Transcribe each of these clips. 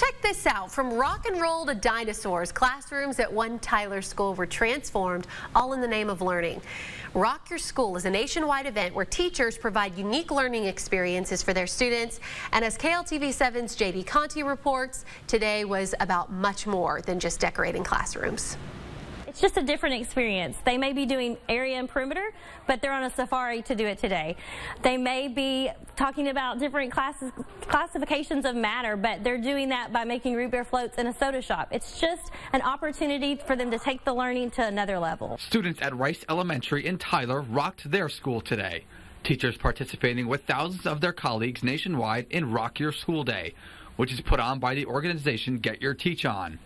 Check this out. From rock and roll to dinosaurs, classrooms at one Tyler school were transformed, all in the name of learning. Rock Your School is a nationwide event where teachers provide unique learning experiences for their students. And as KLTV7's JD Conti reports, today was about much more than just decorating classrooms. It's just a different experience. They may be doing area and perimeter, but they're on a safari to do it today. They may be talking about different classifications of matter, but they're doing that by making root beer floats in a soda shop. It's just an opportunity for them to take the learning to another level. Students at Rice Elementary in Tyler rocked their school today. Teachers participating with thousands of their colleagues nationwide in Rock Your School Day, which is put on by the organization Get Your Teach On.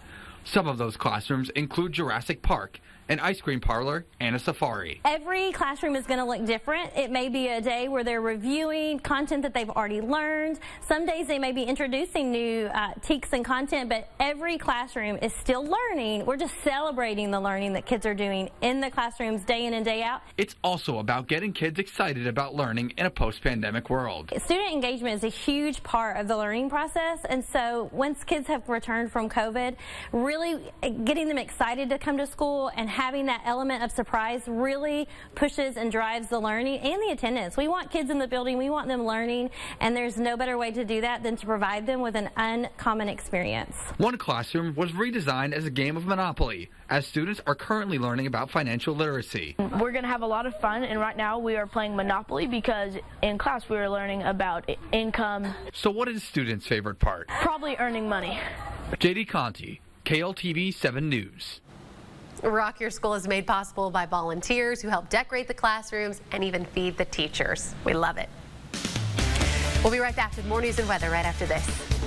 Some of those classrooms include Jurassic Park, an ice cream parlor, and a safari. Every classroom is going to look different. It may be a day where they're reviewing content that they've already learned. Some days they may be introducing new teaks and content, but every classroom is still learning. We're just celebrating the learning that kids are doing in the classrooms day in and day out. It's also about getting kids excited about learning in a post-pandemic world. Student engagement is a huge part of the learning process, and so once kids have returned from COVID, really getting them excited to come to school and having that element of surprise really pushes and drives the learning and the attendance. We want kids in the building, we want them learning, and there's no better way to do that than to provide them with an uncommon experience. One classroom was redesigned as a game of Monopoly, as students are currently learning about financial literacy. We're going to have a lot of fun, and right now we are playing Monopoly because in class we are learning about income. So what is students' favorite part? Probably earning money. JD Conti, KLTV 7 News. Rock Your School is made possible by volunteers who help decorate the classrooms and even feed the teachers. We love it. We'll be right back with more news and weather right after this.